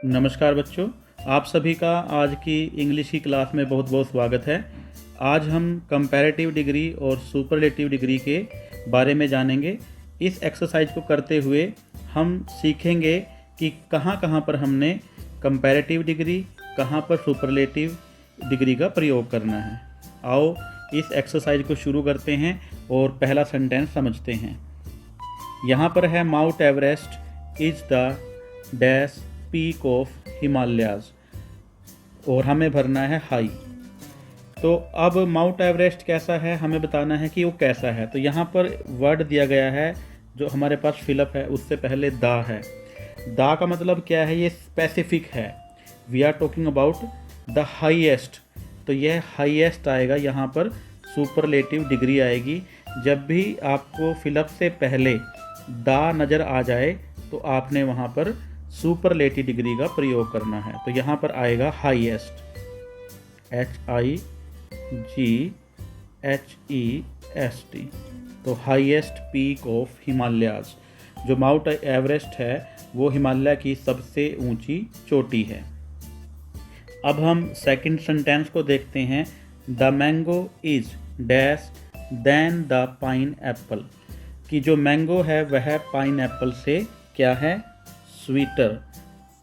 नमस्कार बच्चों, आप सभी का आज की इंग्लिश की क्लास में बहुत बहुत स्वागत है। आज हम कंपैरेटिव डिग्री और सुपरलेटिव डिग्री के बारे में जानेंगे। इस एक्सरसाइज को करते हुए हम सीखेंगे कि कहाँ कहाँ पर हमने कंपैरेटिव डिग्री, कहाँ पर सुपरलेटिव डिग्री का प्रयोग करना है। आओ इस एक्सरसाइज को शुरू करते हैं और पहला सेंटेंस समझते हैं। यहाँ पर है mount Everest is the dash peak of Himalayas और हमें भरना है हाई। तो अब माउंट एवरेस्ट कैसा है हमें बताना है कि वो कैसा है। तो यहाँ पर वर्ड दिया गया है जो हमारे पास फिलअप है, उससे पहले दा है। दा का मतलब क्या है, ये स्पेसिफिक है। We are talking about the highest. तो यह हाईएस्ट आएगा, यहाँ पर सुपरलेटिव डिग्री आएगी। जब भी आपको फिलअप से पहले दा नज़र आ जाए तो आपने वहाँ पर सुपरलेटिव डिग्री का प्रयोग करना है। तो यहाँ पर आएगा हाईएस्ट, HIGHEST। तो हाईएस्ट पीक ऑफ हिमालयाज, जो माउंट एवरेस्ट है वो हिमालय की सबसे ऊंची चोटी है। अब हम सेकंड सेंटेंस को देखते हैं। The mango is dash then the pineapple, कि जो मैंगो है वह पाइन एप्पल से क्या है, स्वीटर,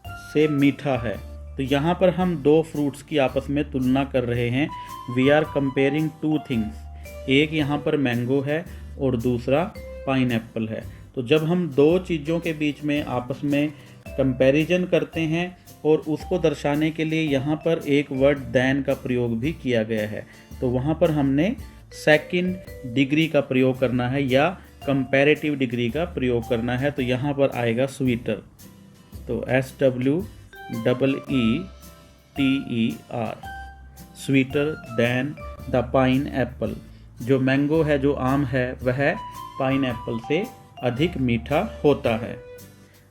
से मीठा है। तो यहाँ पर हम दो फ्रूट्स की आपस में तुलना कर रहे हैं। We are comparing two things. एक यहाँ पर मैंगो है और दूसरा पाइन एप्पल है। तो जब हम दो चीज़ों के बीच में आपस में कंपैरिजन करते हैं और उसको दर्शाने के लिए यहाँ पर एक वर्ड दैन का प्रयोग भी किया गया है, तो वहाँ पर हमने सेकंड डिग्री का प्रयोग करना है या कंपैरेटिव डिग्री का प्रयोग करना है। तो यहाँ पर आएगा स्वीटर। तो SWEETER, sweeter than the pine Apple. जो मैंगो है, जो आम है, वह पाइन एप्पल से अधिक मीठा होता है।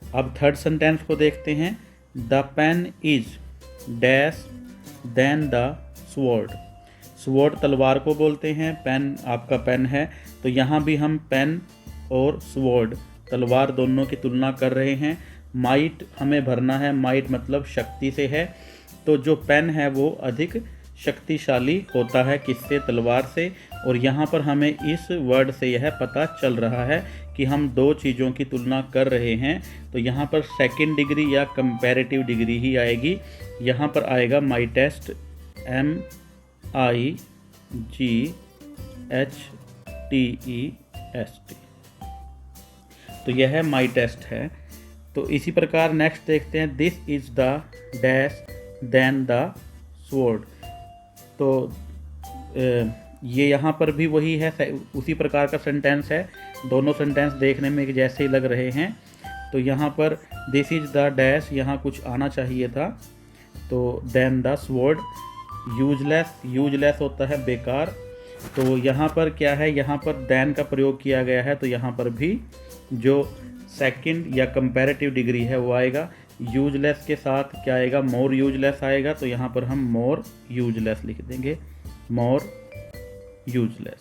अब थर्ड सेंटेंस को देखते हैं। The pen is dash then the sword. Sword तलवार को बोलते हैं, पेन आपका पेन है। तो यहाँ भी हम पेन और स्वॉर्ड, तलवार, दोनों की तुलना कर रहे हैं। माइट हमें भरना है, माइट मतलब शक्ति से है। तो जो पेन है वो अधिक शक्तिशाली होता है, किससे, तलवार से। और यहाँ पर हमें इस वर्ड से यह पता चल रहा है कि हम दो चीज़ों की तुलना कर रहे हैं। तो यहाँ पर सेकंड डिग्री या कंपैरेटिव डिग्री ही आएगी। यहाँ पर आएगा माई टेस्ट, MIGHTEST। तो यह है माई टेस्ट है। तो इसी प्रकार नेक्स्ट देखते हैं। This is the dash then the sword. तो ये यहाँ पर भी वही है, उसी प्रकार का सेंटेंस है। दोनों सेंटेंस देखने में जैसे ही लग रहे हैं। तो यहाँ पर दिस इज द डैश, यहाँ कुछ आना चाहिए था। तो देन द स्वॉर्ड, यूजलेस होता है बेकार। तो यहाँ पर क्या है, यहाँ पर देन का प्रयोग किया गया है। तो यहाँ पर भी जो सेकंड या कंपैरेटिव डिग्री है वो आएगा। यूजलेस के साथ क्या आएगा, मोर यूजलेस आएगा। तो यहाँ पर हम मोर यूजलेस लिख देंगे, मोर यूजलेस।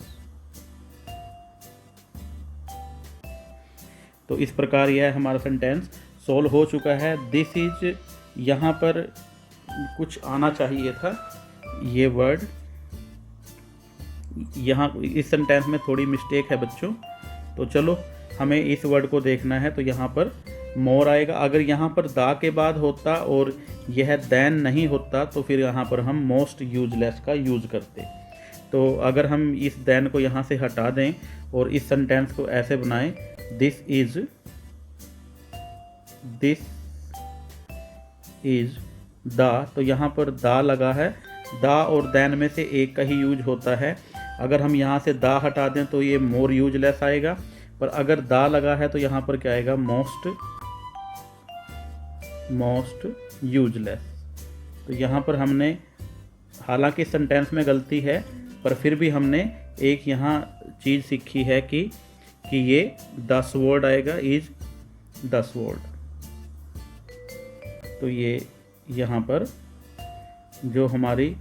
तो इस प्रकार यह हमारा सेंटेंस सोल्व हो चुका है। दिस इज, यहाँ पर कुछ आना चाहिए था, ये वर्ड यहाँ इस सेंटेंस में थोड़ी मिस्टेक है बच्चों। तो चलो हमें इस वर्ड को देखना है। तो यहाँ पर मोर आएगा। अगर यहाँ पर दा के बाद होता और यह देन नहीं होता तो फिर यहाँ पर हम मोस्ट यूजलेस का यूज करते। तो अगर हम इस देन को यहाँ से हटा दें और इस सेंटेंस को ऐसे बनाएं, दिस इज द, तो यहाँ पर दा लगा है। दा और देन में से एक का ही यूज होता है। अगर हम यहाँ से दा हटा दें तो ये मोर यूजलेस आएगा। पर अगर दा लगा है तो यहाँ पर क्या आएगा, मोस्ट यूजलेस। तो यहाँ पर हमने, हालांकि सेंटेंस में गलती है, पर फिर भी हमने एक यहाँ चीज़ सीखी है कि ये द स्वॉर्ड आएगा, इज द स्वॉर्ड। तो ये यहाँ पर जो हमारी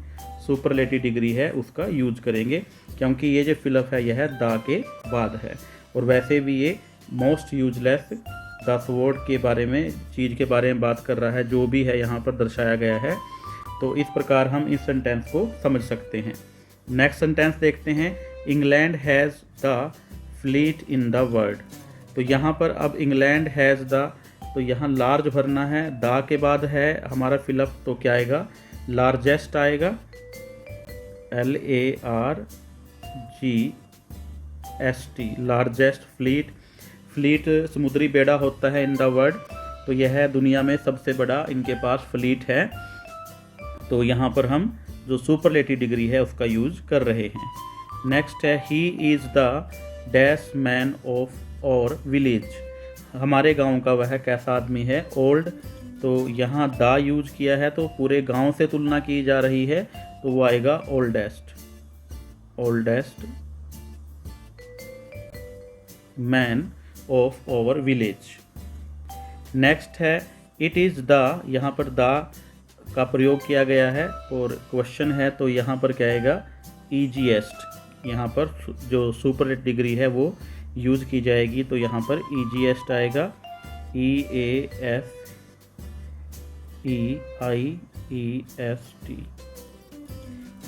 सुपरलेटिव डिग्री है उसका यूज करेंगे, क्योंकि ये जो फिलअप है यह दा के बाद है। और वैसे भी ये मोस्ट यूजलेस द स्वॉर्ड के बारे में, चीज़ के बारे में बात कर रहा है, जो भी है यहाँ पर दर्शाया गया है। तो इस प्रकार हम इस सेंटेंस को समझ सकते हैं। नेक्स्ट सेंटेंस देखते हैं, England has the fleet in the world. तो यहाँ पर अब इंग्लैंड हैज़ द, तो यहाँ लार्ज भरना है, द के बाद है हमारा फिलअप, तो क्या आएगा, लार्जेस्ट आएगा, LARGEST, लार्जेस्ट फ्लीट। फ्लीट समुद्री बेड़ा होता है इन द वर्ल्ड, तो यह दुनिया में सबसे बड़ा इनके पास फ्लीट है। तो यहाँ पर हम जो सुपरलेटिव डिग्री है उसका यूज कर रहे हैं। नेक्स्ट है, he is the dash man of और विलेज। हमारे गांव का वह कैसा आदमी है, ओल्ड। तो यहाँ द यूज किया है, तो पूरे गांव से तुलना की जा रही है, तो वो आएगा oldest, oldest man of our village. Next है, इट इज़ द, यहाँ पर द का प्रयोग किया गया है और क्वेश्चन है, तो यहाँ पर क्या आएगा, ईजीएस्ट। यहाँ पर जो सुपरलेटिव डिग्री है वो यूज़ की जाएगी, तो यहाँ पर ईजीएस्ट आएगा, EASEIEST,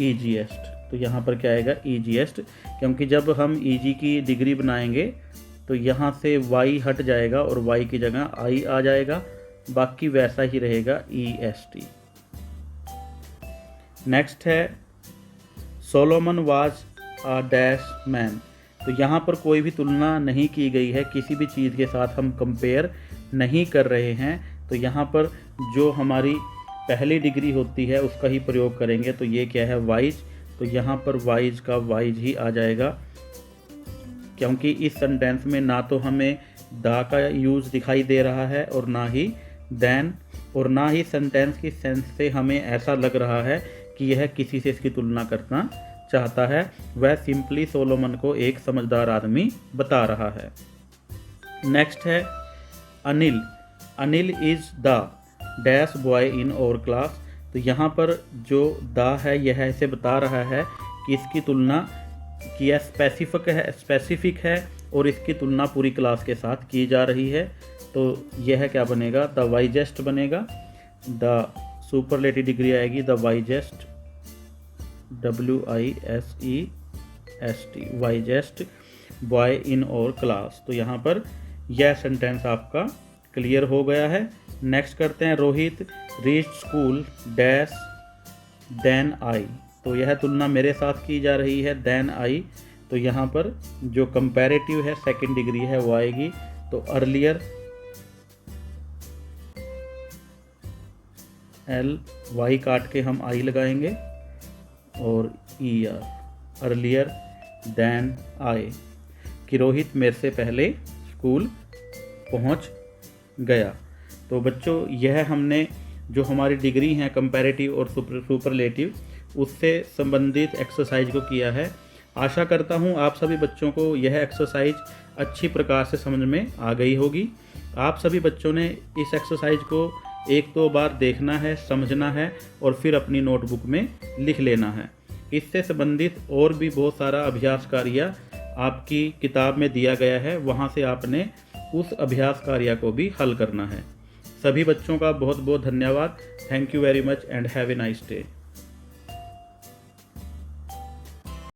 ईजीएस्ट। तो यहाँ पर क्या आएगा, ईजीएस्ट, क्योंकि जब हम ईजी की डिग्री बनाएंगे तो यहाँ से वाई हट जाएगा और वाई की जगह आई आ जाएगा, बाकी वैसा ही रहेगा EST। नेक्स्ट है, Solomon was a dash man. तो यहाँ पर कोई भी तुलना नहीं की गई है, किसी भी चीज़ के साथ हम कंपेयर नहीं कर रहे हैं। तो यहाँ पर जो हमारी पहली डिग्री होती है उसका ही प्रयोग करेंगे, तो ये क्या है, वाइज। तो यहाँ पर वाइज का वाइज ही आ जाएगा, क्योंकि इस सेंटेंस में ना तो हमें द का यूज़ दिखाई दे रहा है और ना ही देन, और ना ही सेंटेंस की सेंस से हमें ऐसा लग रहा है कि यह किसी से इसकी तुलना करना चाहता है। वह सिंपली सोलोमन को एक समझदार आदमी बता रहा है। नेक्स्ट है, Anil. Anil is the dash boy in our class. तो यहाँ पर जो द है यह इसे बता रहा है कि इसकी तुलना किया स्पेसिफिक है और इसकी तुलना पूरी क्लास के साथ की जा रही है। तो यह क्या बनेगा, द वाइजेस्ट बनेगा। द सुपरलेटिव डिग्री आएगी the wisest, WISEST, wisest boy in और क्लास। तो यहाँ पर यह सेंटेंस आपका क्लियर हो गया है। नेक्स्ट करते हैं, Rohit reach school dash then I. तो यह तुलना मेरे साथ की जा रही है, देन आई। तो यहाँ पर जो कंपैरेटिव है सेकंड डिग्री है वो आएगी, तो अर्लियर, LY काट के हम आई लगाएंगे और ER, अर्लियर देन आई, कि रोहित मेरे से पहले स्कूल पहुंच गया। तो बच्चों, यह हमने जो हमारी डिग्री हैं कंपैरेटिव और सुपरलेटिव, उससे संबंधित एक्सरसाइज को किया है। आशा करता हूं आप सभी बच्चों को यह एक्सरसाइज अच्छी प्रकार से समझ में आ गई होगी। आप सभी बच्चों ने इस एक्सरसाइज को एक दो बार देखना है, समझना है और फिर अपनी नोटबुक में लिख लेना है। इससे संबंधित और भी बहुत सारा अभ्यास कार्य आपकी किताब में दिया गया है, वहाँ से आपने उस अभ्यास कार्य को भी हल करना है। सभी बच्चों का बहुत बहुत धन्यवाद। Thank you very much and have a nice day.